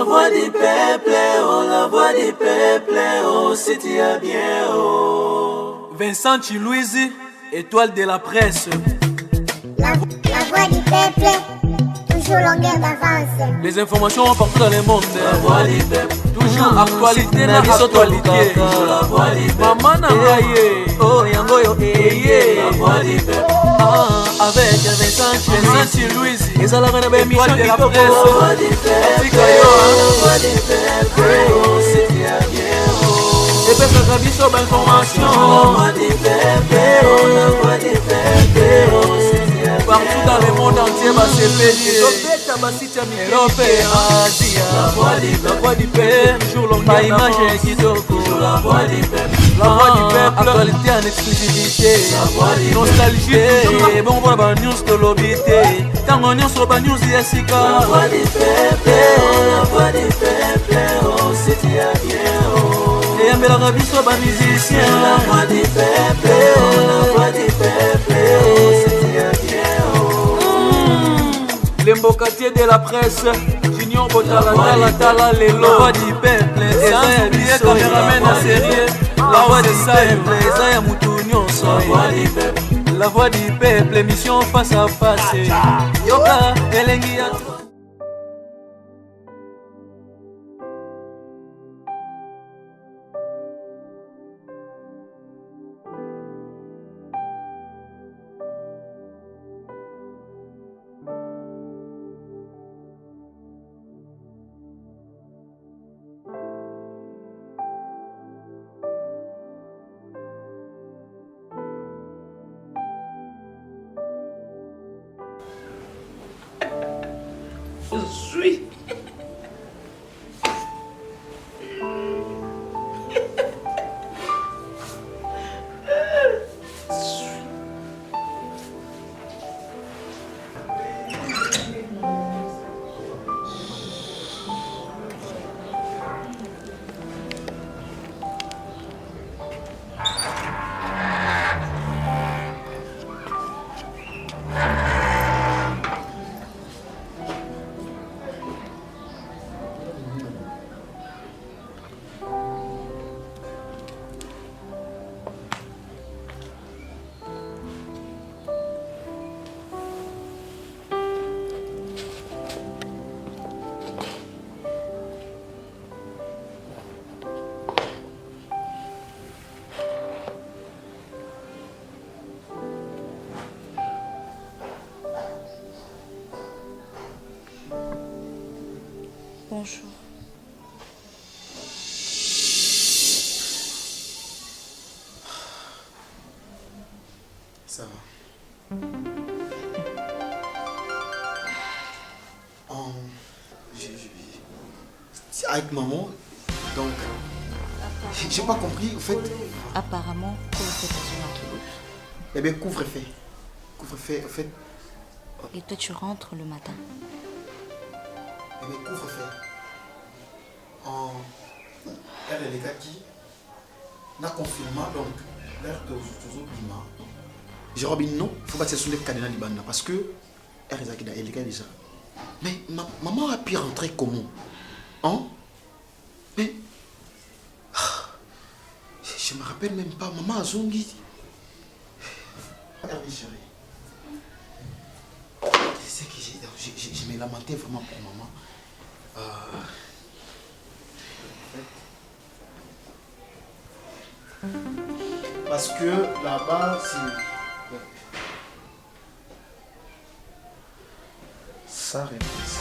La voix du peuple, oh, la voix du peuple, oh, si tu as bien, oh. Vincent Chilouise, étoile de la presse. La voix du peuple, toujours longueur d'avance. Les informations partout dans le monde. La voix du peuple, toujours actualité na actualité. La voix du peuple, maman na ngai, oh yango yo la voix du peuple. Avec Vincent Chilouise, ezalaka na bémission de la presse. La voix du peuple, la voix du peuple, oh, si tu as bien, oh. Et peuple biso ba information. La voix du peuple, oh, la voix du peuple, oh, si tu as bien, partout dans le monde entier, bah c'est payé. Europe et Asie. La voix du peuple, toujours longue. Pas image kitoko. la voix du peuple. La voix du peuple, actualité en exclusivité. La voix du nostalgie, bon voilà ba news de l'obité. Tango news sur ba news yasika. La voix du peuple, oh, la voix du peuple, oh, si tu as bien, oh. Et un bel arabi sur ba musicien. La voix du peuple, oh, la voix du peuple, oh, si tu as bien, oh. Les mbokatiers de la presse, Junior Botala, Tala, les lois du peuple, Ezaya Bié, caméraman en série, la voix du peuple, Ezaya Moutounion, la voix du peuple, émission face à face, Yoka, Elengia. suis. Bonjour. Ça va. Avec maman, donc j'ai pas compris, en fait. Apparemment, que vous faites besoin qui bouge. Eh bien, couvre-feu. Couvre-feu, en fait. Et toi, tu rentres le matin. Eh bien, couvre-feu. Elle est les gars qui n'a confinement, donc l'air de toujours climat. J'ai dit non, il faut pas se soulever le Libana parce que elle est déjà. Mais maman a pu rentrer comment? Hein? Mais je me rappelle même pas, maman a zongi. Regardez chérie. C'est que je me lamentais vraiment pour maman. Parce que là-bas, c'est... Ça réponse.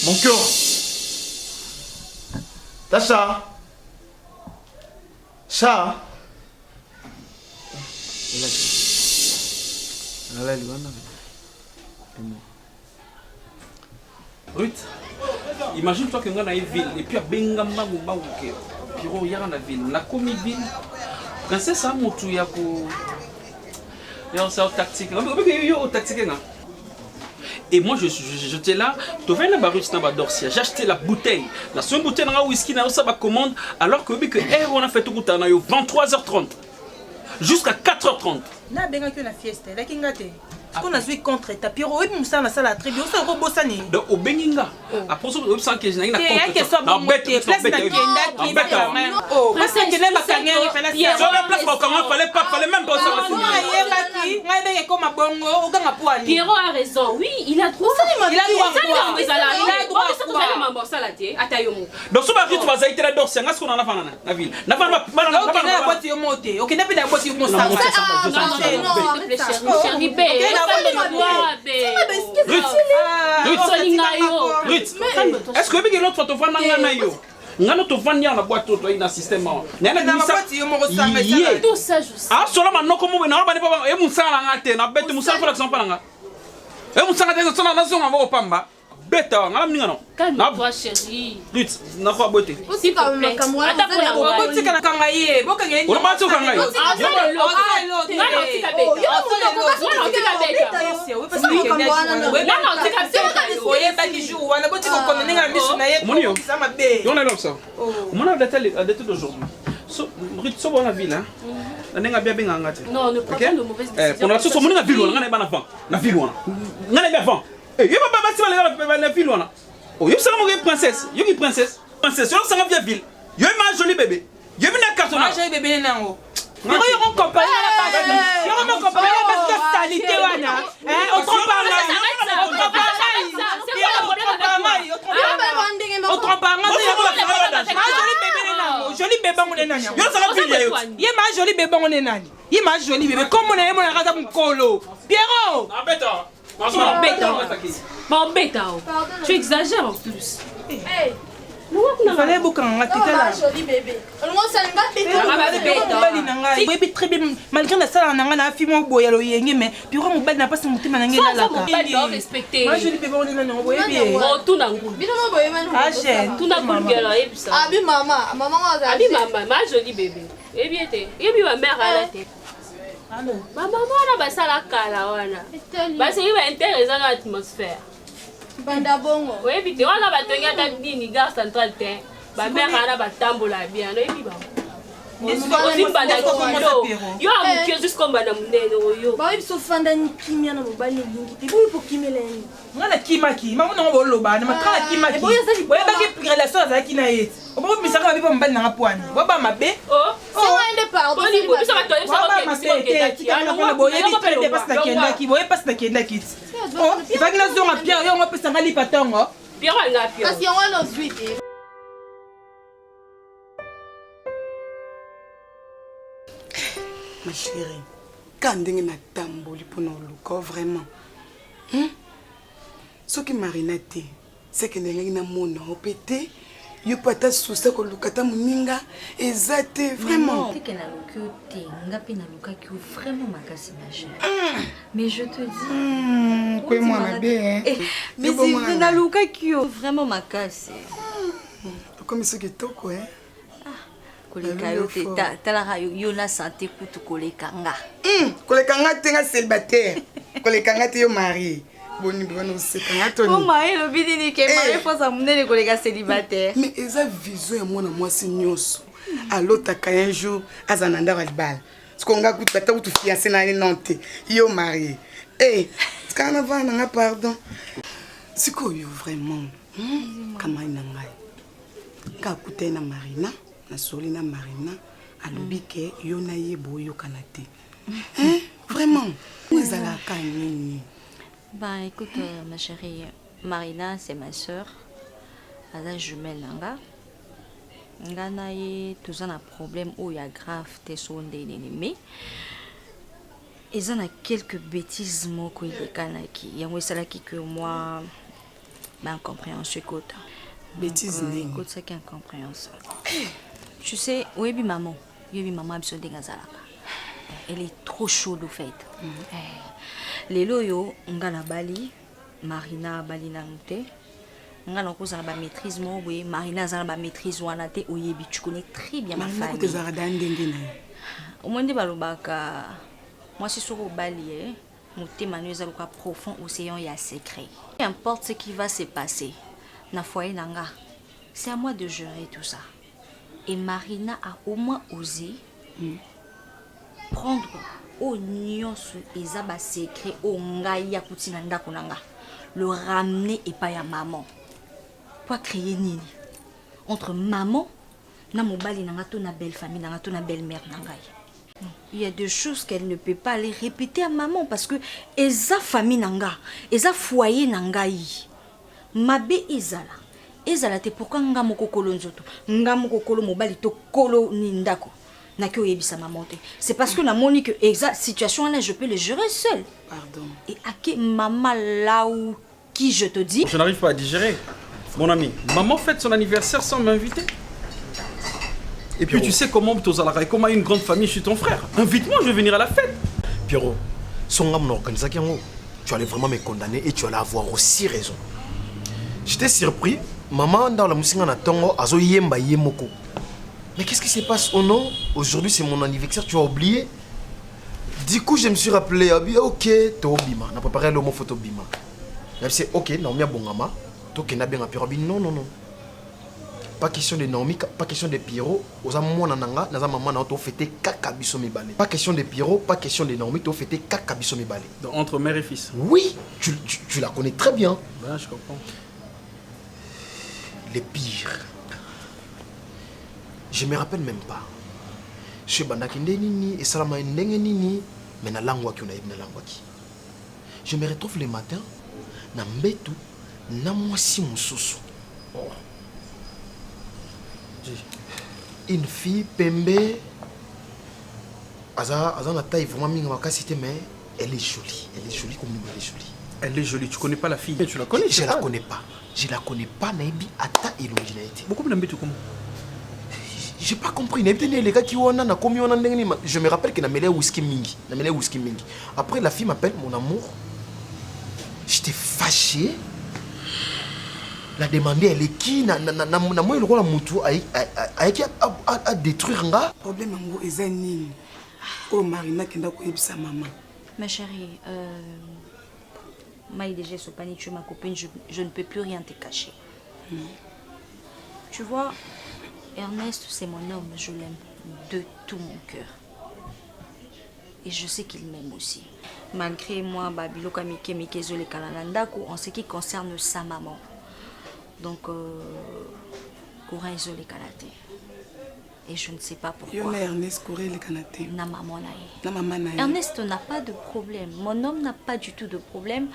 Mon cœur. Ta chat. Chat. Ruth, imagine-toi que nga na ville et puis abenga mbangu mbangu ke piro yaka na ville na komi ville princesse a motu ya ko ya sa tactique yo tactique nga. Et moi j'étais là, tu viens là Ruth na ba Dorsia, j'ai acheté la bouteille, la seule bouteille na whisky na ça ba commande alors que on a fait tout na yo 23h30. jusqu'à 4h30. Na benga que na fiesta, la kingate. On a joué contre ta Pierrot, oui, nous sommes à la très bien, on s'est rebossani. Donc au Benginga, après ça, on sent que j'ai une contre. Non, bête, place na kenda qui va. Oh, parce que n'est pas gagné, il fallait faire. Sur la place quand fallait même pas ça. Pierrot a raison, oui, il a droit. Il a droit. Donc ce mari tu vas être là d'orsi, qu'est-ce qu'on en a fait na ville. Na va OK, na boîte yo monter. OK, na pena boîte yo monter. Ruth, est-ce que vous l'autre photo vendre na yo? Ngano to vendre na boîte to na système. Na tout ça juste. Ah seulement non comme na ba ne pas e musala ngate na bête musala fa l'action pa nga. E musala de ça na zone va pamba. Bête ngala mninga non. Calme-toi chérie. Ruth, na fa beauté. S'il te plaît. On va tu kanga yo. On est là ça. On a daté d'aujourd'hui. Ruth so bon la ville hein. Nenga bien bien ngate. Non, ne prends pas de mauvaises décisions. Pour la so mon nga ville on nga ba na vent. Na ville on. Nga na vent. Eh, yo ba ba si la ville on. Oh, yo ça mon princesse. Yo qui princesse. Princesse, yo ça nga ville. Yo ma jolie bébé. Yo na carton. Ma jolie bébé nango. Mais yo on compagnie la base. Yo on compagnie parce que salité wana. Hein, on trompe pas là. On trompe pas. Joli bébé on est nani. Yo ça va ville yo. Ye ma jolie bébé on est nani. Ye ma jolie bébé comme on est mon rasa mukolo. Pierrot. Abeta. M'embête. Tu exagères en plus. Hey. Il fallait beaucoup en là. Joli bébé. Très bien. Malgré la salle, on a un film boy à l'oyen, mais puis on n'a pas son motif à la respecter. Moi, je lui bébé, on est dans le bien. Tout n'a pas. Tout n'a pas. Abi maman. Abi maman, ma jolie bébé. Eh bien, et puis ma mère à la tête. Ma maman a passé la cala. Parce qu'il va intéressant l'atmosphère. Banda bongo. Oui, puis tu vois, on a battu à la gare centrale. Ma mère a battu bien. Et puis, aussi, banda yo a muqué jusqu'au madame Neno. Bah, il se fait un kimia dans le bain de l'ingité. Vous pour qui m'élève? On a kimaki. Maman, on va l'oba. On a kimaki. Oui, il y a relation avec qui n'a été. On va me savoir avec un ban dans la poigne. On va m'appeler. Oh, c'est un départ. On y va. Ça va te faire. Ma chérie, quand on a tamboli pour nous luka vraiment. Ce qui marina té, c'est que nous avons mon pété. Yo pata sousa ko lukata muninga ezate vraiment. C'est que na luka ngapi na luka ki vraiment makasi ma chérie. Mais je te dis. Quoi moi ma bé. Mais c'est na luka ki vraiment makasi. Comme ce que toko hein. Koleka yo te talaka yo na santé kutu koleka nga. Koleka nga tenga célibataire. Koleka nga te yo marié. Boni boni sekanga toni. Comment le bidini ke marié faut ça munene koleka célibataire. Mais eza vision ya mwana mwasi nyonso. Alota ka un jour azananda wa libala. Skonga kutu ata kutu fiancé na ni nante. Yo marié. Eh, kana va na pardon. Siko yo vraiment. Kama ina ngai. Ka kuta na Marina. Na Solina Marina alobi ke yo na yebo yo kanate. Vraiment, où est la canine? Bah écoute ma chérie, Marina c'est ma sœur. Elle a jumelle nanga. Ngana ye tous un problème où il y a grave tes sondes mais ils ont quelques bêtises moko il kanaki. Yango salaki que moi ben compréhension écoute. Bêtises écoute ça qui incompréhension. Tu sais, oui, maman. Oui, maman a besoin de gazalaka. Elle est trop chaude au fait. Les loyaux, on a la bali, Marina bali nangte. On a encore la maîtrise moi, oui, Marina a la maîtrise ouanate oyebi. Tu connais très bien ma famille. Au moins de balobaka, moi c'est sur au bali, mon thème manuel est profond, océan et secret. Peu importe ce qui va se passer, na foyer nanga, c'est à moi de gérer tout ça. Et Marina a au moins osé prendre au nyonso ezaba secret au ngai ya kutina ndako nanga. Le ramener et pas ya maman. Pour créer nini entre maman na mobali nanga to na belle famille nanga to na belle mère nanga. Il y a des choses qu'elle ne peut pas les répéter à maman parce que eza famille nanga, eza foyer nangai. Mabe ezala te pourquoi nga mokokolo nzoto, nga mokokolo mobali to kolo nindako. Na ki oyebisa maman te. C'est parce que na moni que exact situation là je peux le gérer seul. Pardon. Et à qui maman là où qui je te dis? Je n'arrive pas à digérer. Mon ami, maman fête son anniversaire sans m'inviter. Et puis tu sais comment comment une grande famille, je suis ton frère. Invite-moi, je vais venir à la fête. Pierrot, son âme organisation, tu allais vraiment me condamner et tu allais avoir aussi raison. J'étais surpris, maman dans la musique en attendant, azo yemba yemoko. Mais qu'est-ce qui se passe? Oh non, aujourd'hui c'est mon anniversaire, tu as oublié. Du coup, je me suis rappelé, ok, to bima, on a préparé l'homo photo bima. C'est ok, Naomi a bon gama, to kena bien à Pierrot, non, non, non. Pas question de Naomi, pas question de Pierrot. Oza mona nanga, naza maman na to fêter kaka biso mibale. Pas question de Pierrot, pas question de Naomi, to fêter kaka biso mibale. Donc entre mère et fils. Oui, tu la connais très bien. Ben, je comprends. Le pire. Je me rappelle même pas. Je suis bandaki nini et salama ndenge nini, mais na langwa ki on a na langwa ki. Je me retrouve le matin na mbetu na mwasi mususu. Oh. Une fille pembe aza na taille vraiment minga makasité mais elle est jolie comme elle est jolie. Elle est jolie, tu connais pas la fille? Tu la connais? Je la connais pas naibi ata illuminati. Beaucoup de tu comment? J'ai pas compris. Les gars qui ont na commis on a je me rappelle que na mêlé whisky mingi, Après la fille m'appelle mon amour. J'étais fâché. La demander elle est qui na moi le rôle mutu à détruire nga. Problème ngo ezani. Oh Marina kenda ko yebisa maman. Ma chérie, Maï déjà Sopani, tu es ma copine, je ne peux plus rien te cacher. Tu vois, Ernest, c'est mon homme, je l'aime de tout mon cœur. Et je sais qu'il m'aime aussi. Malgré moi, Babilo Kamike Mikezo le Kalanandako, en ce qui concerne sa maman. Donc, courant isolé Kanate. Et je ne sais pas pourquoi. Ernest courait les Kanate. Na maman naïe. Na maman naïe. Ernest n'a pas de problème. Mon homme n'a pas du tout de problème.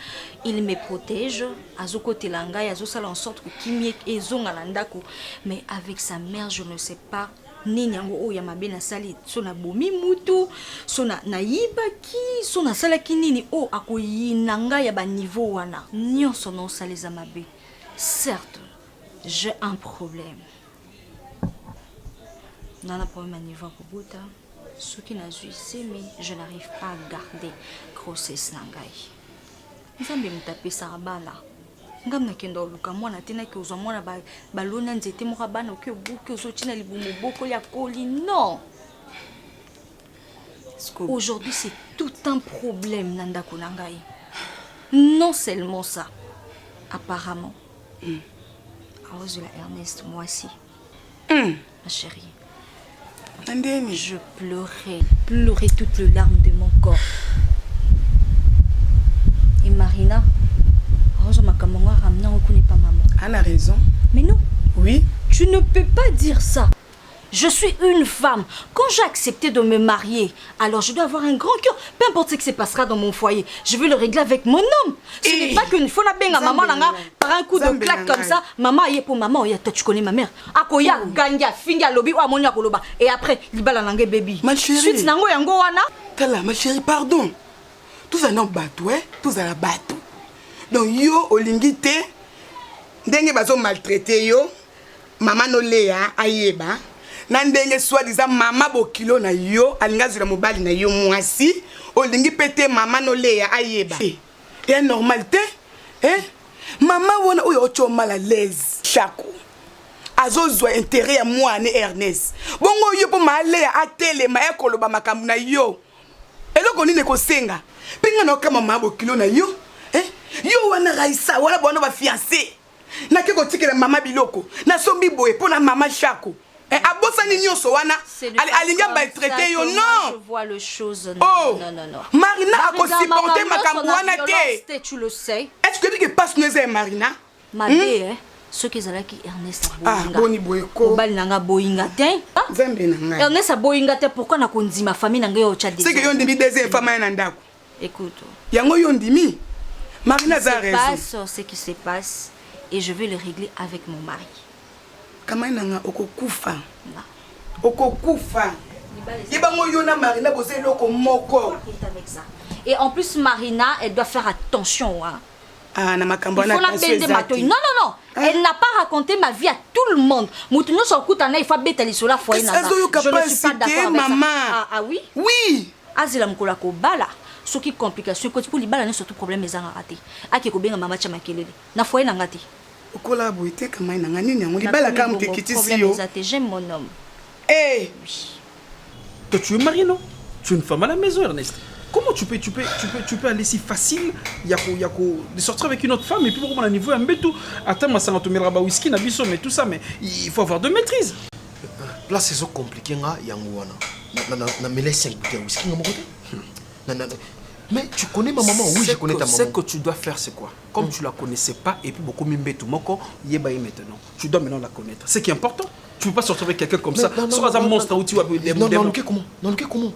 Il me protège. Azoko telanga, azo sala en sorte que Kimi et Zongalandako. Mais avec sa mère, je ne sais pas. Ninyango o yamabe na sali sona bomi mutu sona naibaki sona salaki nini o akoyinanga ya ba niveau wana nyonso non saleza mabe. Certes, j'ai un problème. Nana problème à niveau kobota. Ce qui n'a jouissé, mais je n'arrive pas à garder grossesse nangai. Nzambe mutape sarabana. Ngam na kendo luka mwana tena ke uzwa mwana balona nzete moka bana oke buke ozotina libumu boko ya koli. Non. Aujourd'hui, c'est tout un problème nandako nangai. Non seulement ça. Apparemment. La Ernest, moi aussi. Ma chérie. Je pleurais toutes les larmes de mon corps. Et Marina, elle a raison. Mais non. Oui. Tu ne peux pas dire ça. Je suis une femme. Quand j'ai accepté de me marier, alors je dois avoir un grand cœur. Peu importe ce qui se passera dans mon foyer, je vais le régler avec mon homme. Ce n'est pas qu'une fois la maman par un coup de claque comme ça. Maman est pour maman. Toi tu connais ma mère. Akoya ganga finga lobi ou amonia koloba. Et après libala nange baby. Ma chérie. Suite nango yango wana. Tala ma chérie pardon. Tout ça non bateau tout ça la bateau. Donc yo olingite ndenge bazo maltraiter yo. Maman no lea ayeba. Nandenge soi-disant maman bokilo na yo alinga zula mobali na yo mwasi olingi pete maman no leya ayeba et normalité maman wona oyo ocho mal à l'aise chako azozwa intérêt ya moi ne Ernest bongo yo po maleya atele ma ekoloba makambu na yo eloko nini ko senga pinga na kama maman bokilo na yo yo wana raisa wala bono ba fiancé na ke ko tikela maman biloko na sombi boye pona maman chako abosani nyonso wana alinga maltraité yo non. Je vois les choses. Oh Non. Marina a supporté makambo wana te. Tu le sais. Est-ce que tu que passe nous Marina? Ma bé ce que zala ki Ernest Boyinga. Ah boni boyeko. Bali nanga Boyinga te. Nzambe nanga. Ernest Boyinga te pourquoi na konzi ma famille nanga yo tcha. C'est que yo ndimi deuxième femme na ndako. Écoute. Yango yo ndimi. Marina a raison. Passe ce qui se passe et je vais le régler avec mon mari. Kama nanga okokufa. Okokufa. Yebango yona Marina bozé loko moko. Et en plus Marina, elle doit faire attention hein. Ah na makambo na attention. Non. Elle n'a pas raconté ma vie à tout le monde. Moutuno sokutana il faut bêter sur la foyer na. Je ne suis pas d'accord avec ça. Ah oui? Oui. Azila mkola ko bala. Ce qui complication ko pour libala ne surtout problème ezanga raté. Ake ko benga mama cha makelele. Na foyer na ngati. Okola boité kama nanga nini yango libala kama tekitisi yo. J'aime mon homme. Eh. Toi tu es marié non? Tu es une femme à la maison Ernest. Comment tu peux aller si facile de sortir avec une autre femme et puis pour mon niveau un bétou. Attends moi ça va te mettre là whisky na biso mais tout ça mais il faut avoir de maîtrise. Là c'est so compliqué nga yango wana. Na me laisse 5 bouteilles whisky ngamo côté. Mais tu connais ma maman? Oui, je connais ta maman. Ce que tu dois faire c'est quoi? Comme tu la connaissais pas et puis beaucoup mbétou moko yebaye maintenant. Tu dois maintenant la connaître. C'est qui est important. Tu peux pas sortir avec quelqu'un comme ça. Soit un monstre où tu vas Non, comment?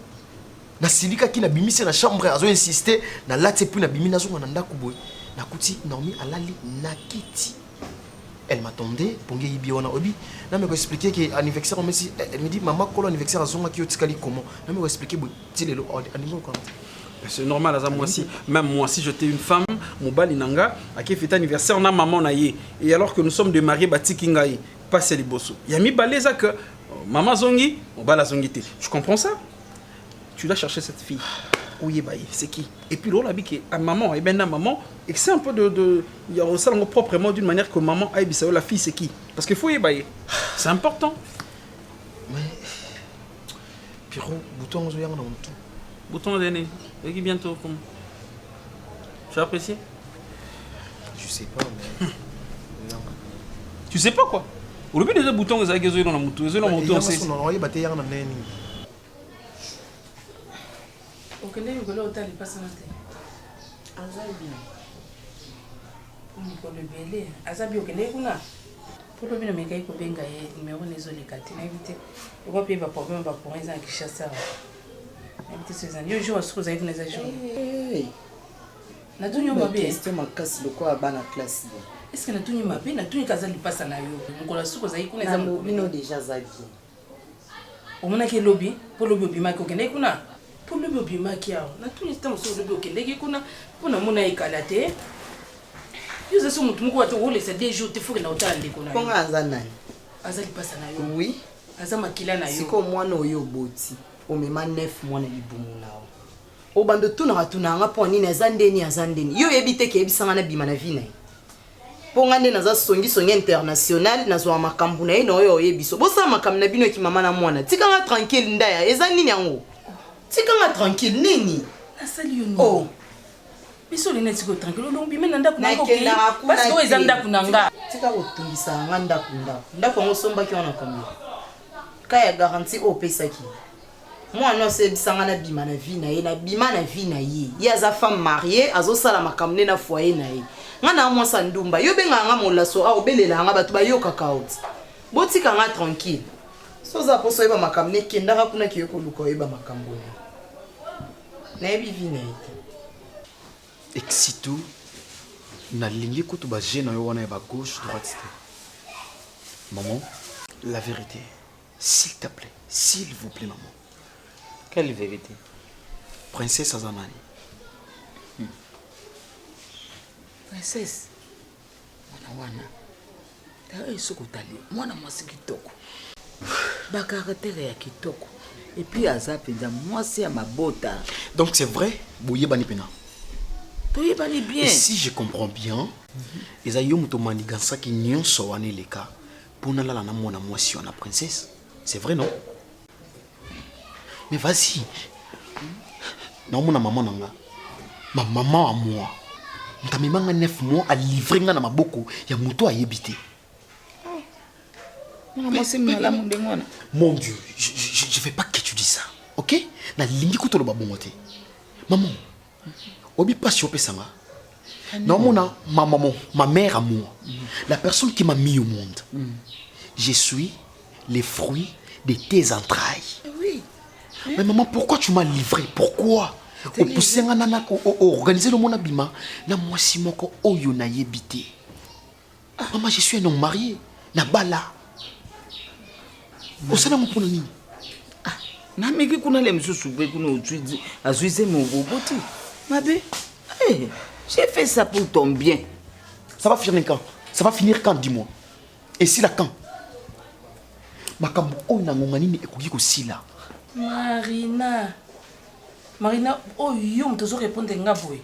Na silika ki na bimise na chambre azo insister na lati puis na bimi na zonga na ndako boy na kuti Naomi alali na kiti. Elle m'attendait pour que yibi wana obi na me expliquer que anniversaire on me dit elle me dit maman kolo anniversaire zonga ki otikali comment na me expliquer boy tilelo anniversaire comment. C'est normal à moi aussi. Même moi si j'étais une femme mon bal inanga a qui fête anniversaire on a maman na ye et alors que nous sommes de mariés batiki ngai pas c'est les bosso. Yami baleza que maman zongi on bala zongi te. Tu comprends ça? Tu dois chercher cette fille. Oui, c'est qui? Et puis l'autre a à maman, et bien maman, et c'est un peu il y a ça proprement d'une manière que maman aille la fille c'est qui? Parce qu'il faut y bailler. C'est important. Mais Piro, bouton on dans tout. Bouton d'aîné. Et qui bientôt comme. Tu as apprécié? Je sais pas mais. Tu sais pas quoi? Au début des boutons ils ont dans la moto, ils ont dans moto c'est. Okende ngolo otali pasana te. Azabi. Ngolo bele, azabi okende kuna. Pour le bien mais ko benga ye numéro nezoli kati na éviter. On va payer ba problème ba pour en Kinshasa. Éviter ces années. Yo jour à ce que vous avez dans les jours. Na dunyo mabe. Question makasi lokwa bana classe. Est-ce que na dunyo mabe na dunyo kazali pasana yo. Ngolo suko za ikuna za bino déjà zabi. Omona ke lobby, pour lobby obima ko kende kuna. Pour le bébé maquillage, na tout le temps sur le bébé qui kuna pour na mona ikalate. Yo za so mutu mko watu wole c'est des jours te faut que na otande kuna. Konga azanani. Azali pasa na yo. Oui. Azama kila na yo. Siko mwana oyo boti. O mema 9 mwana libumulao. O bando tuna nga po nini azandeni. Yo ebite ke ebisanga na bima na vina. Ponga nde naza songi international na zo makambu na ino oyo yebiso. Bosa makambu na bino ki mama na mwana. Tika nga tranquille ndaya. Eza nini yango? Tika nga tranquille nini? Asali yo nini? Oh. Biso le netiko tranquille. Olombi mena ndaku nanga okay. Parce que eza ndaku nanga. Tika otungisa nga ndaku. Ndaku ngo somba ki wana kambi. Kaya garantie o pesaki. Moi non c'est bisanga na bima na vie na ye na bima na vie na ye. Ya za femme mariée azo sala makamne na foyer na ye. Nga na mo sandumba yo benga nga molaso a obelela nga batu ba yo kakaoti. Botika nga tranquille. Soza poso eba makamne kendaka kuna kiyoko luko eba makambo. Na ebi vie na ye. Exito na ligne ko to ba gêne yo wana ba gauche droite. Maman, la vérité. S'il te plaît, s'il vous plaît maman. Quelle vérité? Princesse Azanani. Princesse. Wana. Tare soko tali. Mwana mwasi kitoko. Ba caractère ya kitoko. Et puis azapenda mwasi ya mabota. Donc c'est vrai, boye bani pena. Boye bani bien. Et si je comprends bien, ezayo muto manigansa ki nyonso wane leka. Pona la na mwana mwasi wana princesse. C'est vrai non? Mais vas-y. Non, mon maman nanga. Ma maman à moi. M'ta memanga 9 mois à livrer nga na maboko ya muto a yebité. Mon Dieu, je ne veux pas que tu dises ça. Ok? Na lingi kutolo babongote. Maman, obi pas si opesanga. Non, ma mère à moi, la personne qui m'a mis au monde, je suis les fruits de tes entrailles. Oui. Mais maman, pourquoi tu m'as livré? Pourquoi? Organiser le monde abima, na moi si moko oyo na yebite. Maman, je suis un homme marié. Na bala. Osana mo pona nini? Na meki kuna le msusu pe kuna utwizi azuize mo boboti. Mabe. J'ai fait ça pour ton bien. Ça va finir quand? Ça va finir quand, dis-moi? Et si là quand? Makambo oyo na ngongani ni ekoki ko sila. Marina, oh yo mtozo répondre nga boy.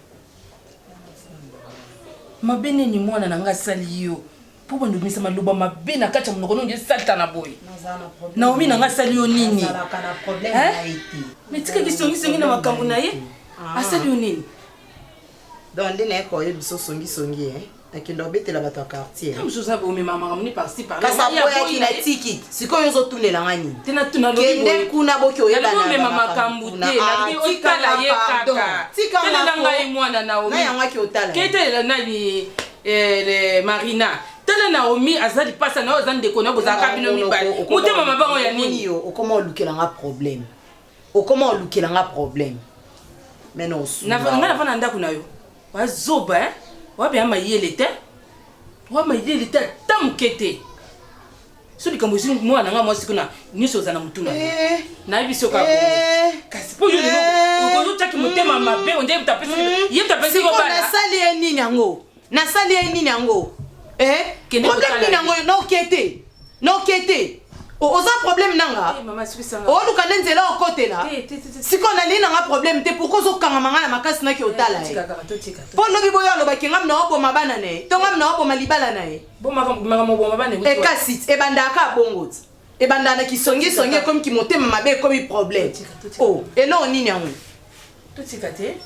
Mabene ni mwana na nga sali yo. Po bando misa maloba mabena kacha mnoko nonje satana boy. Naomi na nga sali yo nini? Mais tika kisongi na makambo na ye? Asali yo nini? Dans les nez ko yebiso songi akendo betela bato quartier. Comme chose abo me mama ngamuni par-ci par-là. Kasa boya kina tiki. Siko yozo tunela ngani. Tena tuna lobi. Kende kuna boki oyeba na. Me mama kambute na bi otala ye kaka. Tena nanga mwana Naomi. Na yanga ki otala. Kete nani le Marina. Tena Naomi azali pasa na ozande kona bozaka bino mibali. Mutema mabango ya nini yo? Okoma olukela nga problème. Okoma olukela nga problème. Mais non. Na vana ndako na yo. Wazoba wabe ama yele te wama yele te tamkete so likambozi mwana nga mwasi kuna niso za na mutuna na biso ka kasi po yo ngo utaki mutema mabe onde mtapesa yemtapesa ko bana na sali nini yango problème ni yango no kete oza problème nanga o luka nzela okotela siko na lina nga problème te pourquoi zo kanga manga na makasi na ki otala po lobi boyo aloba kinga mna oboma bana ne to nga mna oboma libala na e boma bana e kasi e bandaka bongo e bandana ki songi comme ki motema mabe comme problème oh elo nini yango to tikate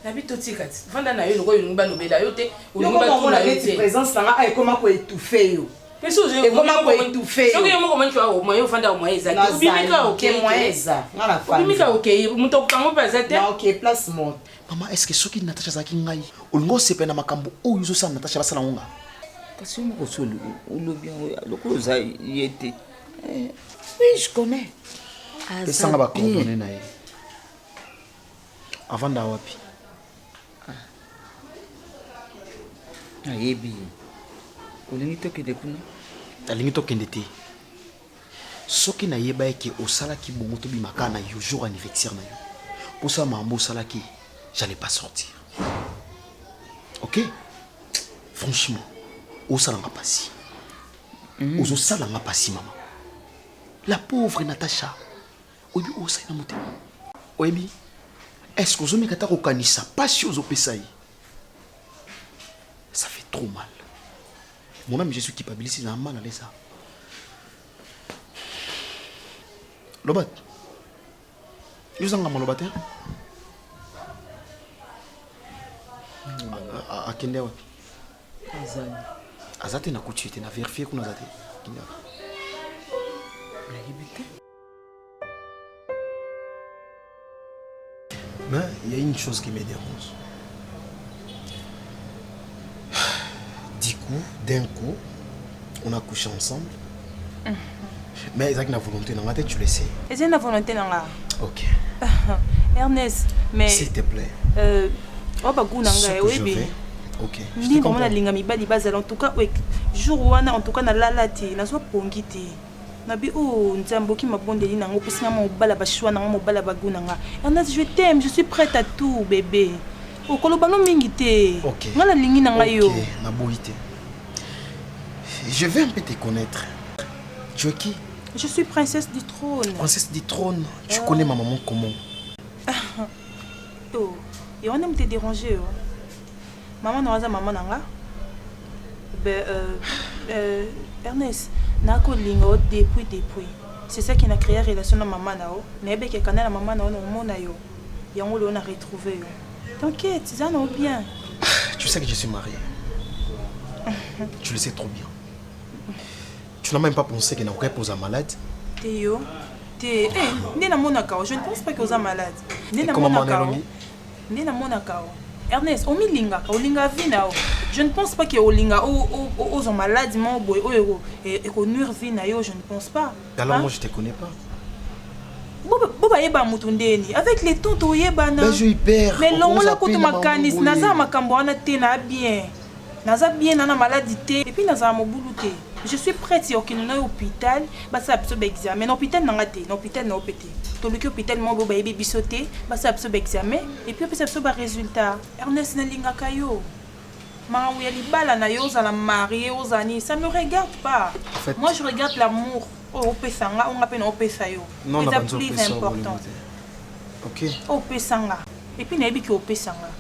nabi to tikate vanda na yo loko yo ngba lobela yo te ngba to na yo te présence na nga ay koma ko étouffer yo. Mais si vous comment pour étouffer? Si vous avez comment tu as au moyen fanda au moyen ça. Vous bimika ok moyen ça. Ngala fa. Bimika ok. Muto kango pesete. Non ok place moi. Maman, est-ce que soki Natacha zaki ngai? Olongo sepe na makambo oyo zo sa Natacha basala ngonga. Kasi mo ko lo bien loko za yete. Oui, je connais. Pesanga ba coordonner na ye. Avant da wapi? Ayebi. Olingi tokende kuna alingi tokende te soki na yeba eke osalaki bongo to bimaka na yo jour anniversaire na yo pour ça mambo osalaki j'allais pas sortir. Ok, franchement osalanga pasi ozosalanga pasi maman. La pauvre Natacha oyebi osali na motema oyebi est-ce que ozomeka ta kokanisa pasi ozopesa ye ça fait trop mal. Moi-même, je suis culpabilisé dans mal à ça. Lobat. Je suis en train de lobat. À Kende. Azate na coutu, tu n'as vérifié qu'on a azate. Mais il y a une chose qui me dérange. D'un coup, on a couché ensemble. Mais ils ont la volonté dans la tête, tu le sais. Ils ont la volonté dans la. Ok. Ernest, mais. S'il te plaît. Oh, bah, goût, oui, bien. Ok. Je comprends. En tout cas, oui. Jour où on a, en tout cas, na la lati, na soit pongité. Nabi oh, nzambo qui m'a bondé na ngo pesi na mo bala ba choix na mo bala ba goût na nga. Ernest, je t'aime, je suis prête à tout, bébé. Oh, kolobano mingité. Ok. Ngala lingi na nga yo. Ok, na boité. Je vais un peu te connaître. Tu es qui? Je suis princesse du trône. Princesse du trône. Tu connais ma maman comment? Oh, et on aime te déranger. Maman n'a pas maman nanga. Ernest, nako lingo depuis. C'est ça qui a créé la relation avec maman nao. Nebe qui connaît la maman nao no mona yo. Et on l'a retrouvé. T'inquiète, ça non bien. Tu sais que je suis marié. Tu le sais trop bien. Tu n'as même pas pensé qu'il n'a aucun posé malade? Théo, je ne pense pas que vous êtes malade. Comment maman Ernest, je ne pense pas que vous êtes malade, et que nuire vie, je ne pense pas. Alors moi je ne te connais pas. Avec les tons, ben je perds. Mais l'on l'a côté ma canis, naza ma camboana tena bien. Naza bien nana maladité et puis naza mo boulouté. Je suis prête si aucun na hôpital, ba ça absorbe examen. L'hôpital n'a raté, l'hôpital n'a opété. Tout le hôpital mo bo baby bisoté, ba ça absorbe examen et puis ça absorbe résultat. Ernest na linga kayo. Ma ou ya libala na yo za la mariée aux années, ça me regarde pas. En fait, moi je regarde l'amour. Oh, pesanga, on appelle Opesayo. Non, c'est plus important. Ok. Opesanga. Et puis, il y a Opesanga.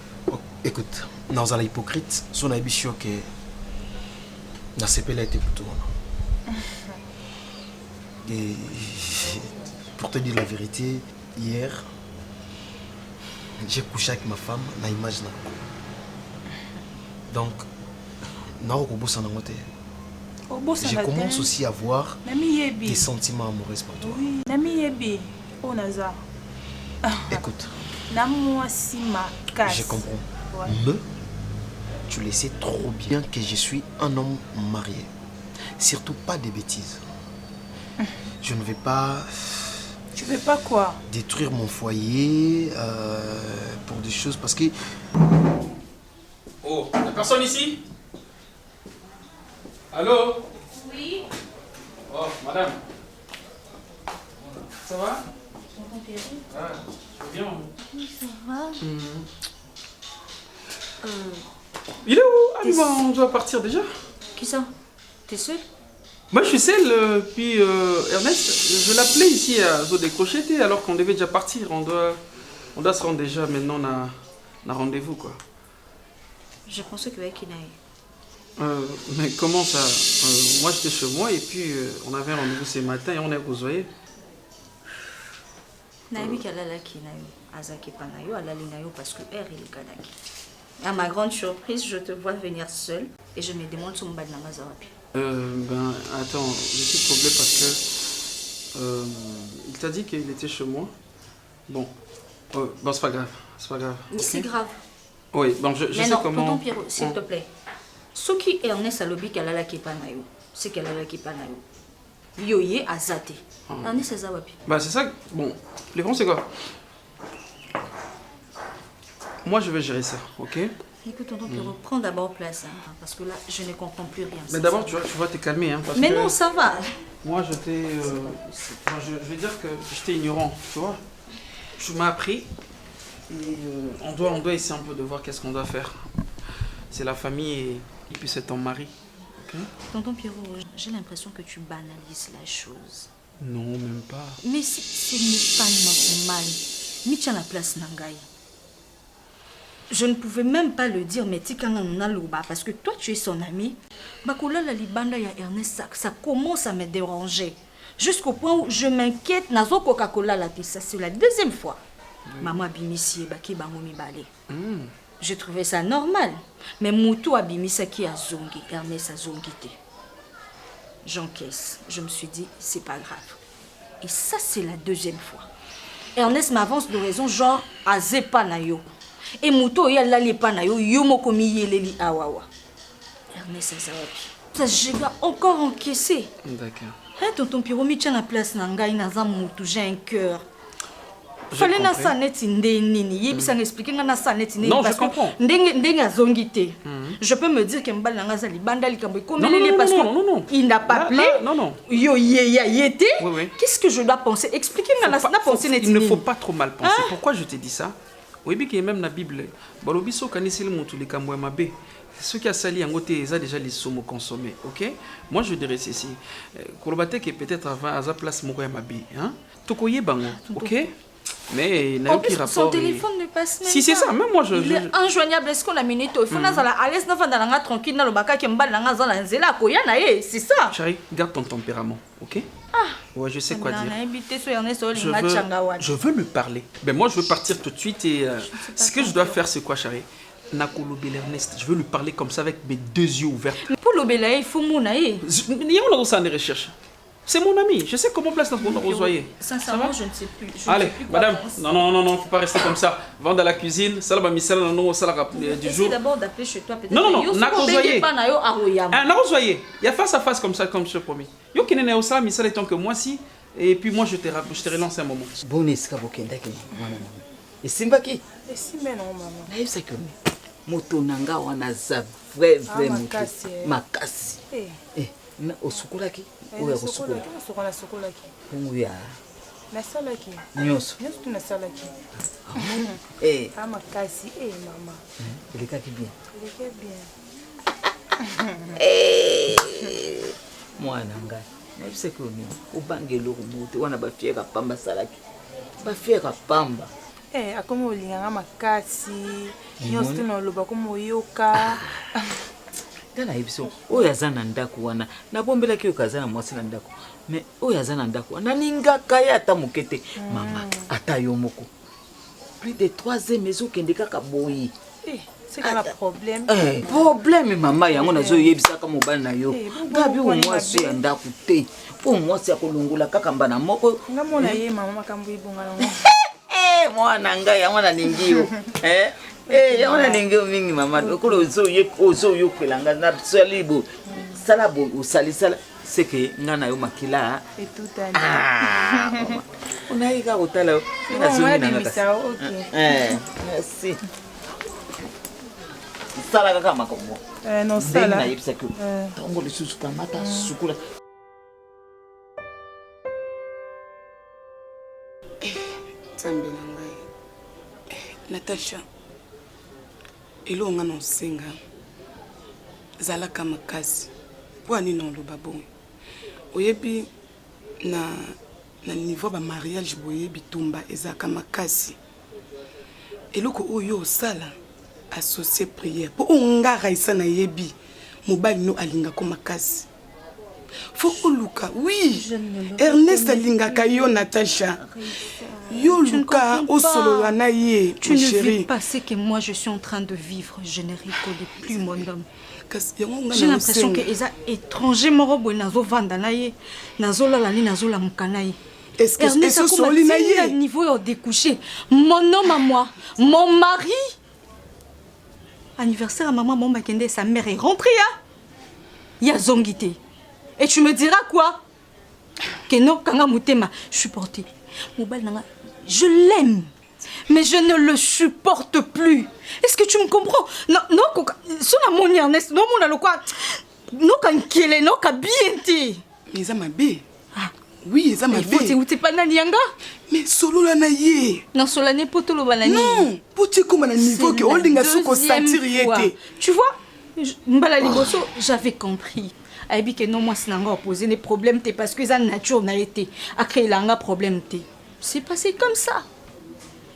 Écoute, nous sommes hypocrites. Si on a dit que la CPL a été pour toi. Et pour te dire la vérité, hier, j'ai couché avec ma femme, na image. Donc, nous avons je commence aussi à voir des sentiments amoureux pour toi. Oui, écoute, je comprends. Ouais. Mais tu le sais trop bien que je suis un homme marié. Surtout pas de bêtises. Je ne vais pas... Tu veux pas quoi? Détruire mon foyer pour des choses parce que... Oh, il n'y a personne ici? Allô? Oui. Oh, madame. Ça va? Ah, tu vas bien? Oui, ça va. Il est où? Ah, on doit partir déjà. Qui ça? T'es seul? Moi, je suis seul. Puis Ernest, je l'appelais ici à Zo décrocheté alors qu'on devait déjà partir. On doit se rendre déjà. Maintenant, on a rendez-vous, quoi. Je pensais qu'il y avait Kinaï. Mais comment ça? Moi j'étais chez moi et puis on avait un rendez-vous ce matin et on est rejoint. Naïmi Kalalaki Naïo, Azaki Panayo, Alalinayo parce que R il est Kanaki. À ma grande surprise, je te vois venir seul et je me demande si on va de la Mazawapi. Ben attends, je suis troublé parce que il t'a dit qu'il était chez moi. Bon, c'est pas grave, c'est pas grave. C'est grave. Oui, bon je sais comment. Tonton Pierrot, s'il te plaît. Ce qui Ernest alobi kalala kepanayo, c'est kalala kepanayo. Yoye azate. Ernest azawapi. Bah c'est ça. Bon, les vents c'est quoi? Moi je vais gérer ça, ok? Écoute tonton Pierrot, prends d'abord place, hein, parce que là je ne comprends plus rien. Mais d'abord tu vas te calmer, hein. Mais non, ça va. Moi je vais dire que j'étais ignorant, tu vois. Tu m'as appris et on doit essayer un peu de voir qu'est-ce qu'on doit faire. C'est la famille et puis c'est ton mari. Okay? Tonton Pierrot, j'ai l'impression que tu banalises la chose. Non, même pas. Mais ce n'est pas normal. Micha la place Nangaï. Je ne pouvais même pas le dire, mais parce que toi tu es son ami. Bakola la libanda ya Ernest, ça commence à me déranger. Jusqu'au point où je m'inquiète. Nazo Coca-Cola la ça c'est la deuxième fois. Maman Bimisie baki bangomi balé. Je trouvais ça normal. Mais Moutou Abimisa qui a zongi, Ernest a zongité. J'encaisse. Je me suis dit, c'est pas grave. Et ça, c'est la deuxième fois. Ernest m'avance de raison, genre, à Zepa Nayo. Et Moutou, il y a l'Alepa Nayo, Yomokomi Yeleli Awawa. Ernest a zawapi. Ça, j'ai encore encaissé. D'accord. Hein, tonton Pierrot, mi tient la place Nangaï, Nazam Moutou, j'ai un cœur. Fallait na saneti nini yebisa expliquer na saneti nini parce que ndenge azongité. Je peux me dire que mbala nanga zali bandali kambo komelele parce que il n'a pas appelé. Non. Yo yété. Qu'est-ce que je dois penser? Expliquez-moi na penser neti. Il ne faut pas trop mal penser. Pourquoi je te dis ça? Oui, bien que même la Bible, balobiso kanisili mutu likambo mabe. Ceux qui a sali en côté, ils ont déjà les sommes consommés, ok? Moi je dirais ceci. Kolobate que peut-être avant à sa place mokoya mabe, hein? Tokoye bango, ok? Mais il n'a eu rapport. Son téléphone ne passe même si, c'est ça, même moi je... Il est injoignable, est-ce qu'on a minute? Il faut à l'aise, tranquille, dans le bac, c'est ça. Chérie, garde ton tempérament, ok? Ouais, je sais quoi dire. Je veux lui parler. Ben moi je veux partir tout de suite et ce que je dois faire c'est quoi, chérie? Nakolobel Ernest, je veux lui parler comme ça avec mes 2 yeux ouverts. Pour l'obéla, il faut mon aïe. Il y a un des recherches. C'est mon ami, je sais comment place dans mon rosoyer. Sincèrement, je ne sais plus. Allez, madame, non, faut pas rester comme ça. Va dans la cuisine, ça va misel non ça du jour. d'abord d'appeler chez toi peut-être. Non, n'a rosoyer. N'a rosoyer. Il y a face à face comme ça comme je te promis. Yo qui n'est au ça misel étant que moi si et puis moi je te relance un moment. Boneska bokenda ke mwana. Et Simbaki? Et Simba non maman. Na yebisa ke moto nanga wana za vrai makasi. Na osukulaki? Oya osukulaki. Sokolaki. Kunguya. Nasalaki. Nyoso. Nyoso tu nasalaki. Makasi mama. Elekaki bien. Elekaki bien. Mwana ngai. Na yebisa ke ni ubangelo kumoto wana bafieka pamba salaki. Bafieka pamba. Akomi olinganga makasi. Nyoso tu noloba komo yoka. Tana ibiso oyo aza na ndako wana nabombelaki oyo kaza na mwasi na ndako mais oyo aza na ndako wana nalingaka ye ata moke te mama ata yo moko plus de 3 ans mais okende kaka boyi c'est quoi le problème problème mama yango nazoyebisaka mobali na yo ngabi omwasi ya ndako te po mwasi akolongola kaka mbana moko ngamona ye mama makambo ibonga nango mwana ngai yango nalingi yo yango nalingi yo mingi mama okolo ozoyokela na salibo salabo osalisala seke nga na yo makila onayika kotala yo merci sala kaka makombo ndenge nayebisaki yo ntango lisusu kamata sukula Nzambe na ngai Natasha elo nga na senga zalaka makasi po ani na loba bon oyebi na niveau ba mariage boyebi tumba ezaka makasi eloko oyo sala associé prière po ngara isa na yebi mobali no alinga ko makasi faut luka oui Ernest alingaka yo Natasha yo luka osolo na ye tu ne vis pas ce que moi je suis en train de vivre. Je ne rigole plus mon homme. J'ai l'impression que les étrangers morobo nazo vanda na ye nazo la ni nazo la mukana ye. Est-ce que soli na ye niveau de coucher mon homme à moi mon mari anniversaire à maman mon bakende sa mère est rentrée il y a zongité et tu me diras quoi que non kanga mutema je suis portée mobile nanga je l'aime mais je ne le supporte plus. Est-ce que tu me comprends? Non, son amour Ernest, non mon quoi? Non kankele, non kabiente. Mais ça m'a bé. Oui, ça m'a bé. Faut te pas nanianga. Mais solo la naie. Non, solo n'est pas tout le banani. Non, pour te comme un niveau que holding a sous sentir yété. Tu vois, mbala liboso, j'avais compris. Aibi que non moi c'est n'anga opposé les problèmes t'es parce que ça nature n'a été a créé l'anga problème t'es. C'est passé comme ça.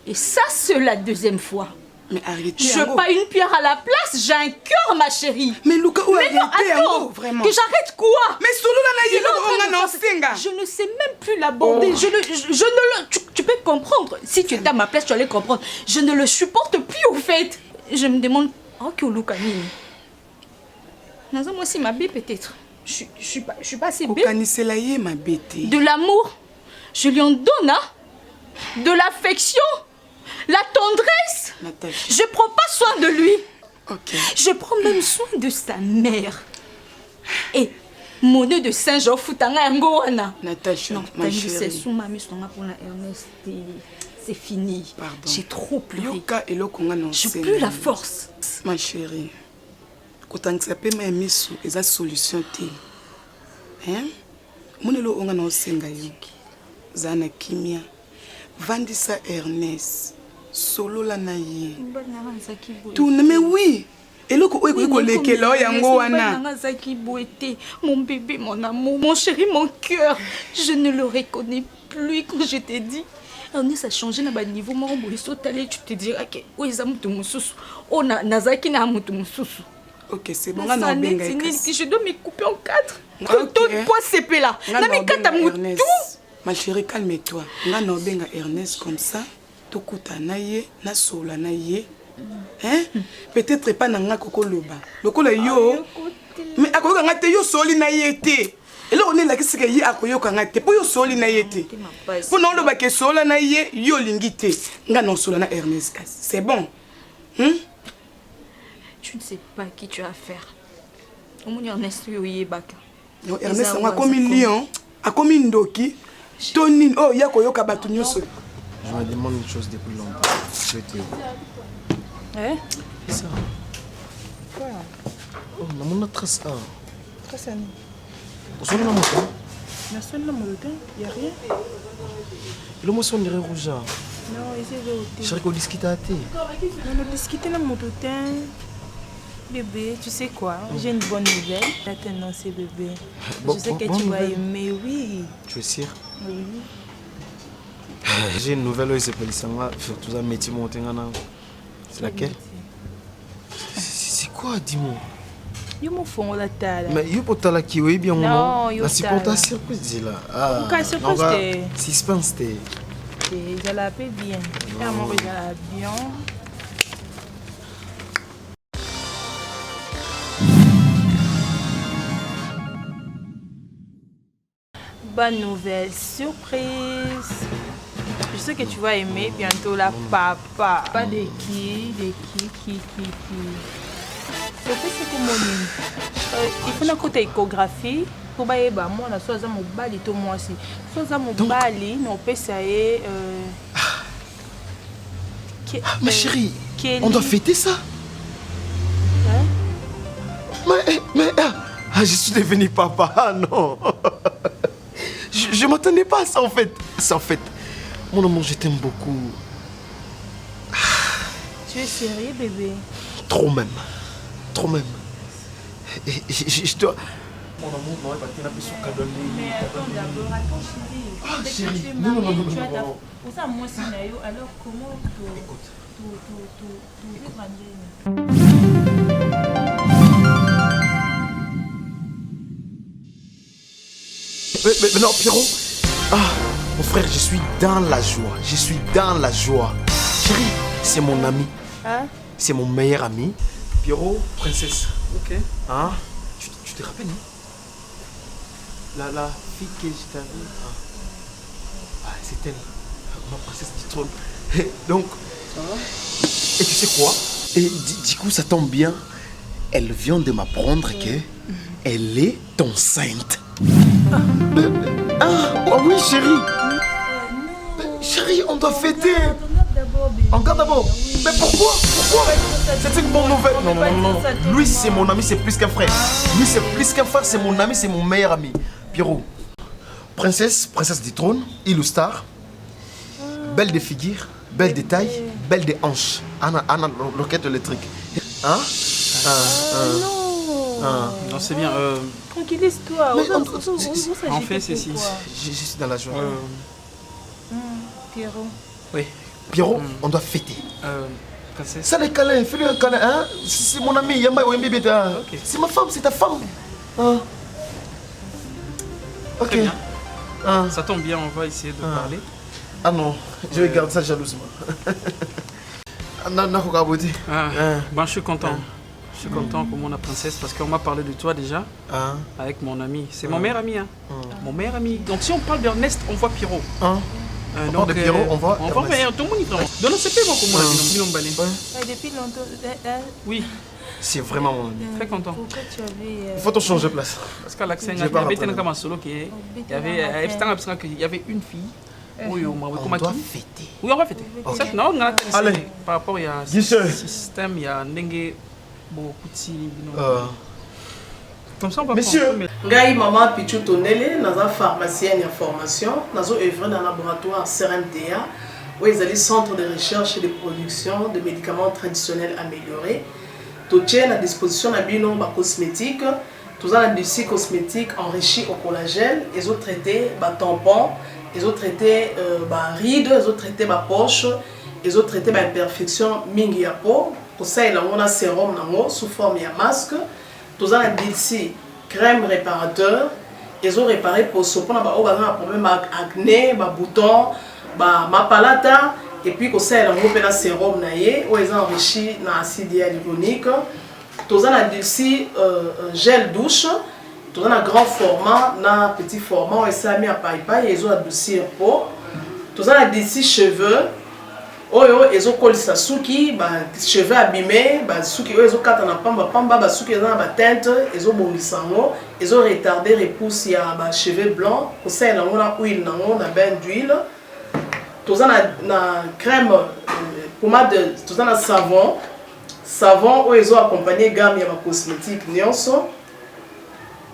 Et ça, c'est la deuxième fois. Mais arrêtez. Je veux pas une pierre à la place, j'ai un cœur, ma chérie. Mais Luca, où mais non, attends, vraiment. Que j'arrête quoi? Mais je ne sais même plus l'aborder. Je ne le... Tu peux comprendre. Si tu étais à ma place, tu allais comprendre. Je ne le supporte plus, au fait. Je me demande... Oh, que Luca, moi aussi, ma bête, peut-être. Je suis pas assez bête. De l'amour. Je lui en donne, hein? De l'affection, la tendresse. Natasha. Je prends pas soin de lui. Okay. Je prends même soin de sa mère. Et mon nœud de Saint-Jean Foutanga Ngoana. Natasha, non, ma chérie. C'est fini. J'ai trop pleuré. Je n'ai plus la force. Ma chérie, quand tu as payé ma mission, il y a une solution. Hein? Mon élo on a non sengayo. Zana kimia. Vandisa Ernest solo la naie tout mais oui et le ko lekelo yango wana mon bébé mon amour mon chéri mon cœur je ne le reconnais plus quand je t'ai dit Ernest a changé na ba niveau mon boy sautalé tu te diras que oza mutu mususu ona nazaki na mutu mususu. OK c'est bon na benga je dois me couper en 4 tout poids CP là na mi kata mutu. Ma chérie, calme-toi. Nga no benga Ernest comme ça. Tokuta na ye, na sola na ye. Hein? Peut-être pas nanga koko loba. Lokola yo. Mais akoyoka ngate yo soli na yete. Et là on est là qui c'est que akoyoka ngate. Po yo soli na yete. Po non loba ke sola na ye yo lingite. Nga non sola na Ernest. C'est bon. Tu ne sais pas qui tu as affaire. Au Ernest Yoyebaka. Non, Ernest a comme un lion, a comme une doki. Tonin, oh, yako yoka batu nyoso. Je me demande une chose depuis longtemps. Je te dis. Hein? C'est ça. Quoi? Oh, on a trace ça. Trace ça. On s'en est dans mon temps. Mais on est dans mon temps, il n'y a rien. Et le mot son irait rouge. Non, essaye de ôter. Je serais qu'on discute à thé. On a discuté dans mon temps. Bébé, tu sais quoi? J'ai une bonne nouvelle. Attends, c'est bébé. Bon, je sais que tu vas aimer, oui. Tu es sûr? Oui. J'ai une nouvelle, il s'appelle Sanga. Tout ça, métier monté. C'est laquelle? C'est quoi, dis-moi? Je me fais la table. Mais il faut la qui est bien, non? La supportation surprise là. Ah, pourquoi surprise? Suspense. Je l'appelle bien. Je l'appelle bien. Bonne nouvelle, surprise. Je sais que tu vas aimer bientôt la papa. Pas de qui. C'est comme il faut une côté échographie. Pour moi, on a soit mon bali, tout moi aussi. Soit mon bali, on peut ça mais chérie, on doit fêter ça. Hein? Mais je suis devenu papa, ah non. Je m'attendais pas à ça en fait. C'est en fait, mon amour, je t'aime beaucoup. Tu es sérieux, bébé? Trop même. Et je dois... Mon amour, non, il va te sur cadeau. Mais attends d'abord, attends chérie. Chérie, non. Pour ça, moi, c'est Nayo, alors comment tu Mais non, Pierrot. Ah, mon frère, je suis dans la joie. Chérie, c'est mon ami. Hein? C'est mon meilleur ami. Pierrot, princesse. Ok. Hein? Tu te rappelles, non? La fille que je t'avais. Ah, c'est elle. Ma princesse du trône. Donc. Ça va? Et tu sais quoi? Et du coup, ça tombe bien. Elle vient de m'apprendre qu'elle est enceinte. Oh oui, chérie. Chérie, on doit fêter. Encore d'abord. Mais pourquoi? C'est une bonne nouvelle. Non. Lui, c'est mon ami, c'est plus qu'un frère. Lui, c'est plus qu'un frère, c'est mon ami, c'est mon meilleur ami. Pierrot, princesse du trône, Illustar, belle de figure, belle de taille, belle de hanches. Anna, roquette électrique. Hein? Non, c'est bien. Tranquillise-toi. En fait, c'est si. Je suis dans la joie. Pierrot. Oui. Pierrot, on doit fêter. Princesse. Ça, les câlins, fais-lui un câlin. Hein? C'est mon ami, Yamba Wembi. C'est ma femme, c'est ta femme. Ok. Très bien. Ça tombe bien, on va essayer de parler. Ah non, je vais garder ça jalousement. Bon, je suis content. Je suis content pour mon princesse parce qu'on m'a parlé de toi déjà avec mon ami. C'est mon meilleur ami. Mon meilleur ami. Donc si on parle d'Ernest, on voit Pierrot. On parle de Pierrot, on voit tout le monde y prend. Donc c'est pas bon pour moi. Depuis longtemps. Oui. C'est vraiment mon ami. Très content. Pourquoi tu avais... Il faut te changer de place. Parce qu'à l'accent, il y avait une fille. Oui, on doit fêter. Oui, on va fêter. Non, on a allez. Par rapport à ce système, il y a Nengue, beaucoup de comme ça, on va Monsieur, Gaï Maman Pichou Tonele, dans la pharmacie et information, dans œuvre dans le laboratoire CRMTA, où ils allaient centre de recherche et de production de médicaments traditionnels améliorés. Tout est à disposition de binom cosmétique, tout ça l'industrie cosmétique enrichie au collagène, ils ont traité tampons, ils ont traité rides, ils ont traité poche, ils ont traité imperfection mingi ya peau. Pour ça, il y a un sérum sous forme de masque. Tout ça ici crème réparateur. Ils ont réparé pour ce problème d'acné, boutons, ma palata. et puis kosalela yango mpe na sérum na ye oyo eza enrichi na acide hyaluronique. Toza na dulci gel douche, toza na grand format na petit format oyo esalami ya paipai ezo adoucir peau. Toza na dulci cheveux oyo ezokolisa suki cheveux abîmé suki oyo ezokata na pamba basuki eza na bateinte ezobongisa yango ezoretarde repousse ya bacheveux blanc kosalela yango na huile nango na bain d'huile. Toza na crème pommade, toza na savon oyo ezoaccompagne gamme ya bacosmétique nyonso.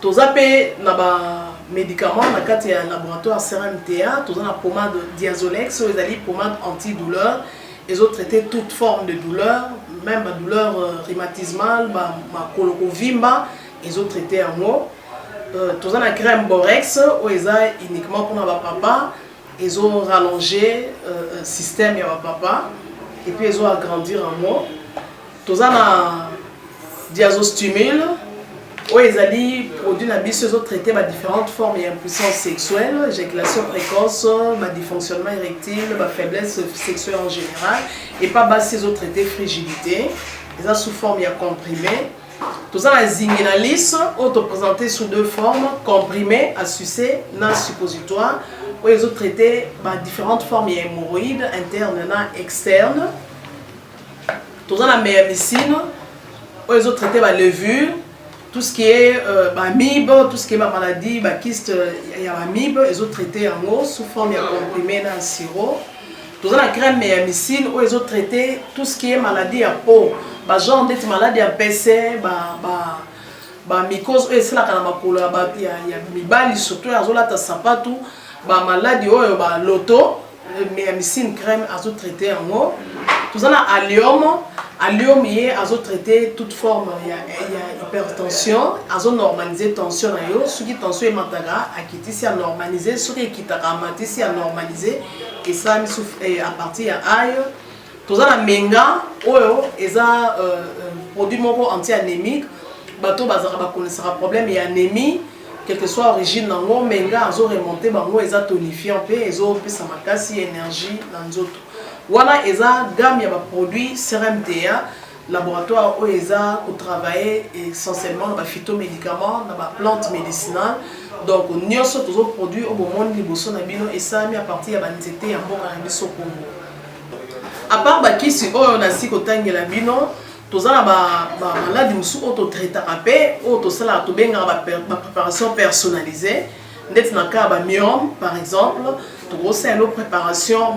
Toza mpe na bamédicament na kati ya laboratoire CRMTA. Toza na pommade Diazolex oyo ezali pommade antidouleur ezotraite toute forme de douleur, même badouleur rhumatismale, makolo kovimba ezotraite yango. Toza na crème Borex oyo eza uniquement mpona bapapa ezo-rallonger système ya bapapa et puis ezo-agrandir yango. Toza na Diazostimule oyo ezali produit na biso ezotraite différentes formes ya impuissance sexuelle, éjaculation précoce, dysfonctionnement érectile, faiblesse sexuelle en général, et pas basi ezotraite frigidité eza sous forme ya comprimé. Toza na Zinginalis oyo toprésenté sous deux formes, comprimé à sucer na suppositoire oyo ezotraite différentes formes ya hémorroïdes interne na externe. Toza na Meamycine oyo ezotraite levure, tout ce qui est amibe, tout ce qui est maladie, kyste ya amibe ezotraite yango sous forme ya comprimé na sirop. Toza na crème Meamycine oyo ezotraite tout ce qui est maladie ya peau, genre ndeti maladie ya PC, mycose oyo esalaka na makolo ya mibali surtout azolata sapatu, maladie oyo loto, Meamycine crème azotraite yango. Toza na Allium ye azotraite toute forme ya hypertension, azonormaliser tension na yo, soki tension emataka akitisi ya normaliser, soki ekitaka amatisi ya normaliser esalami à partir ya ail. Toza na Menga oyo eza produit moko anti-anémique, bato bazaka bakonesaka problème ya anémie quelle que soit origine nango. Menga azo-remonter bango eza tonifiant pe ezopesa makasi énergie na nzoto. Voilà eza gamme ya produit CRMTA laboratoire oyo eza kotravailler essentiellement na phytomédicaments na plantes médicinales. Donc nyonso tozo produit au bomoni liboso na bino esalami à partir ya banzete ya mboka na biso Congo. À part bakisi oyo na siko tangela bino, toza na maladie mosusu oyo totraitaka mpe oyo tosalaka tobengaka préparation personnalisée ndeti na ka myome par exemple. C'est une préparation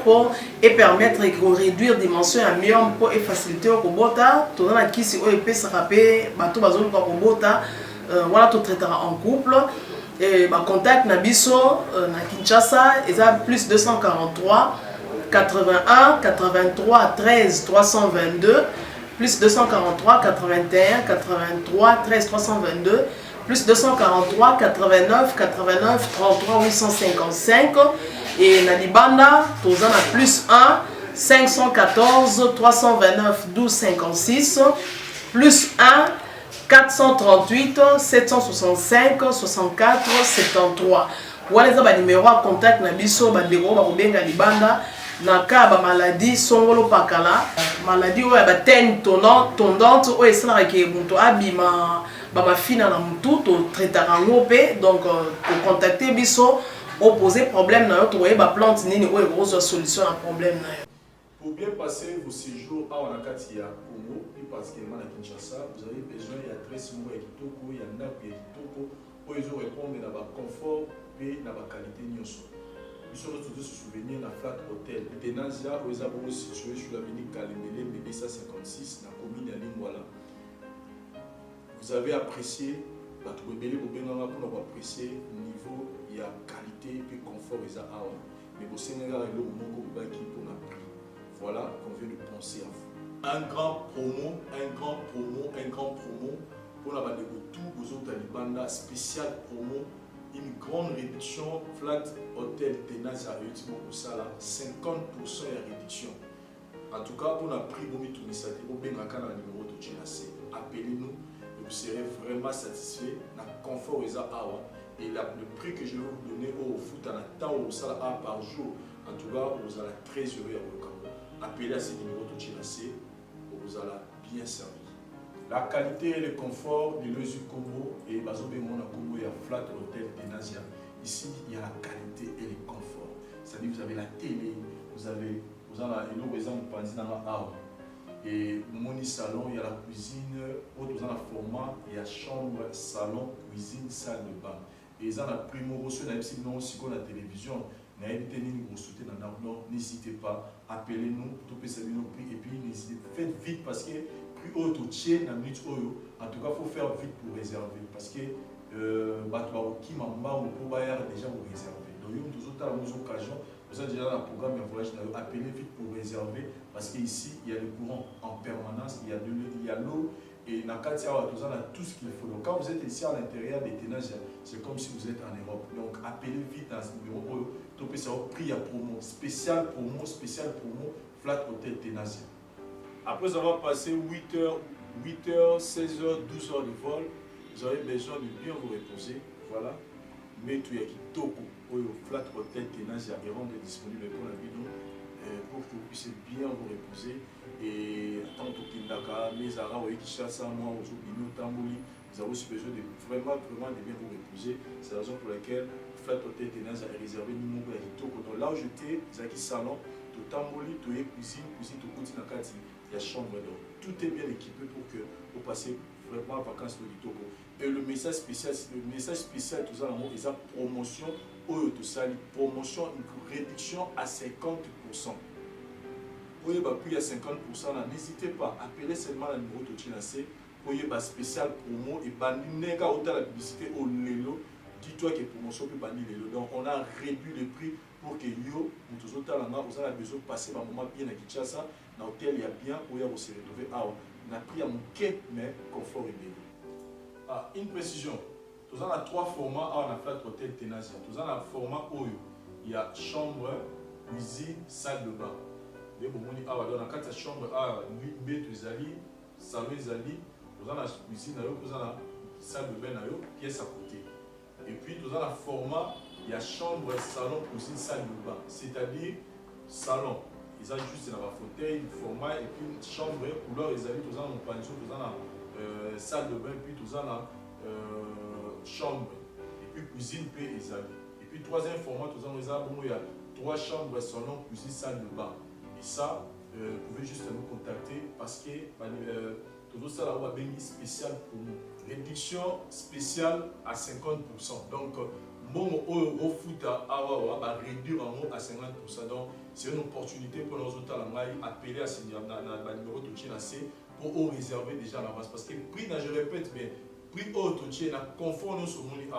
pour permettre de réduire dimension à myome pour faciliter le robota. Tout dans qui si OEP se rappelle, bateau bazon pour robota. Voilà tout traitera en couple. Et contact nabiso na Kinshasa, ils ont plus 243 81 83 13 322 plus 243 81 83 13 322 plus 243 89 89 33 855 et na Libanda toza na plus 1 514 329 12 56 plus 1 438 765 64 73. Voilà les numéros à contact na biso bandeko ba kobenga Libanda na ka ba maladie songolo pakala maladie oyo ba tene tondante oyo esalaka ke mutu abima bamafina na mutu totraitaka yango mpe donc contacter biso opposer problème na yo tokoyeba plante nini oyo ekozwa solution na problème na yo. Pour bien passer vos séjours à Wanakati ya Congo, plus particulièrement à Kinshasa, vous avez besoin de l'adresse ya kitoko, ya ndako ya kitoko, pour répondre à votre confort et à votre qualité nyonso. Nous sommes tous se souvenir de Flat Hotel. Tenazia, où est situé sur l'avenue Kalemele, Mbebisa 56, dans la commune de Lingwala. Vous avez apprécié, pour apprécier le niveau, il y a qualité et confort et awa. Mais au Sénégal, il y a un moment pour la prix. Voilà qu'on vient de penser à vous. Un grand promo pour la bande de tout aux autres Talibanda, spécial promo, une grande réduction, Flat Hotel Tenazia, 50% de réduction. En tout cas, pour la prix, vous mettez au numéro de GNAC. Appelez-nous. Vous serez vraiment satisfait dans le confort et le prix que je vais vous donner au foot en temps au salaire par jour En tout cas, vous allez très heureux à votre camp. Appelez à ces numéros de Tchénassé, vous allez bien servi. La qualité et le confort de l'Oesu Congo et Bazobe Mona Congo et à Flat Hotel Tenazia. Ici, il y a la qualité et le confort. C'est-à-dire vous avez la télé, vous avez un exemple et mon salon, il y a la cuisine, autre dans le format, il y a chambre, salon, cuisine, salle de bain. Et ça, la primo reçu, la télévision, n'hésitez pas, appelez-nous, et puis n'hésitez pas, faites vite parce que plus haut au tien, en tout cas, il faut faire vite pour réserver parce que qui m'a déjà vous réserver. Donc, il y a une occasion, vous avez déjà un programme de voyage, appelez vite pour réserver parce qu'ici, il y a le courant en permanence, il y a l'eau. Et dans le a tout ce qu'il faut. Donc quand vous êtes ici à l'intérieur des Tenazia, c'est comme si vous êtes en Europe. Donc appelez vite dans ce numéro, topez ça au prix à promo, spécial promo, Flat Hotel Tenazia. Après avoir passé 8h, 16h, 12h de vol, vous avez besoin de bien vous reposer. Voilà. Mais tout y a qui toko au Flat Hotel Tenazia est rendu disponible pour la vidéo. Pour que vous puissiez bien vous reposer et tant que Kindaka, mes arabes, qui chassent à moi, aux Obino, Tambouli, vous avez aussi besoin de vraiment de bien vous reposer. C'est la raison pour laquelle Flat Hotel Tenaz a réservé numéro à Hitoko. Donc là où j'étais, Zaki Salon, tout Tambouli, tout cuisine, tout continent, il y a chambre. Donc tout est bien équipé pour que vous passiez vraiment vacances au Hitoko. Et le message spécial, tout ça, c'est la promotion. Promotion, une réduction à 50%. Pour y avoir plus à 50%, n'hésitez pas, appelez seulement le numéro de Tchénassé pour y avoir spécial promo et banner la publicité au Lelo. Dis-toi que promotion peut banner Lelo. Donc on a réduit le prix pour que yo, nous tous autres vous avez besoin de passer un moment bien à Kinshasa, dans lequel il y a bien où vous se retrouver. On a pris à mon quai, mais confort et bien. Une précision. Nous avons 3 formats à la Flat Hotel Tenazia. Nous avons le format où il y a chambre, cuisine, salle de bain. Dans la chambre, il y a salon, nous avons la cuisine, nous avons la salle de bain, pièce à côté. Et puis nous avons le format, il y a chambre, salon, cuisine, salle de bain. C'est-à-dire salon. Ils ont juste dans le fauteuil, le format, et puis chambre, couleur, nous avons la pension, nous avons la salle de bain, puis nous avons la chambre et puis cuisine peut et puis troisième format il y a 3 chambres, salon, cuisine, salle de bain et ça vous pouvez juste nous contacter parce que tout ça là on spécial pour nous, réduction spéciale à 50%. Donc bon au foot à réduire à 50%. Donc c'est une opportunité pour nos autres appeler à ce numéro de Tchénassé pour réserver déjà à l'avance parce que prix, je répète bien, prix haut, tu as confort sur mon lit.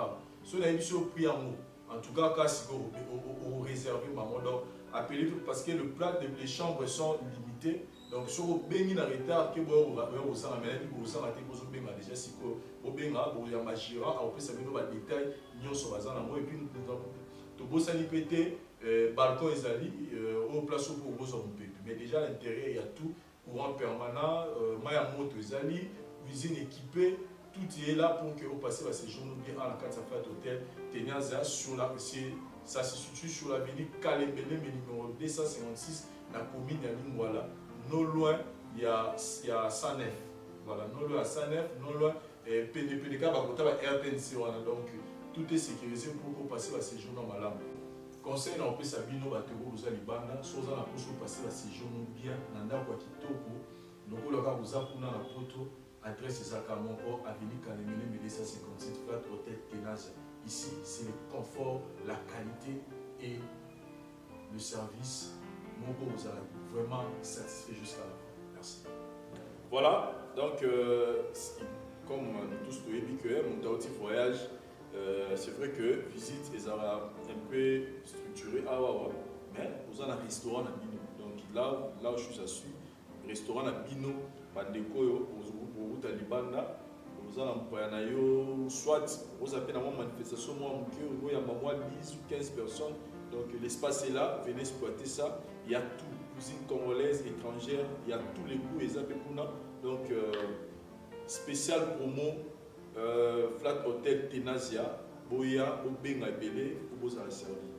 Si on a mis sur prix en tout cas, si vous réservez, donc appelez parce que le plat les chambres sont limitées. Donc, si vous avez un retard, que vous avez déjà si vous avez un magirant, après ça vous avez des détails, nous sommes et puis nous avons pété, balcon et au place pour vous mais déjà à l'intérieur, il y a tout, courant permanent, maya moto cuisine équipée. Tout est là pour que vous passiez ces jours bien à la carte Flat Hotel Tenazia ça se situe sur l'avenue Kalembele, numéro 256, la commune de Lingwala. Non loin, il y a 109. Voilà, non loin à 109, non loin, PDK va compter à RTNC. Donc, tout est sécurisé pour que vous passiez ces jours malades. Conseil na opesa bino bato boza libanda soza na poso passer la séjour bien na ndako ya kitoko lokola boza kuna na poto adresse ezaka moko avenue Kalemele 257 Flat Hotel Tenazia. Ici c'est le confort, la qualité et le service moko vous allez vraiment satisfait jusqu'à la fin. Merci. Voilà, donc comme nous tous nous dit que mon petit voyage. C'est vrai que visite est un peu structurée, mais vous avez un restaurant à Bino. Donc là où je suis assis, restaurant à Bino, Bandeko, vous avez Libanda, vous avez soit vous avez une manifestation, il y a 10 ou 15 personnes. Donc l'espace est là, venez exploiter ça. Il y a tout, cuisine congolaise, étrangère, il y a tous les goûts et zapepuna. Donc spécial promo. Flat Hotel Tenazia, Boya, Obenga Belé, pour vous en servir.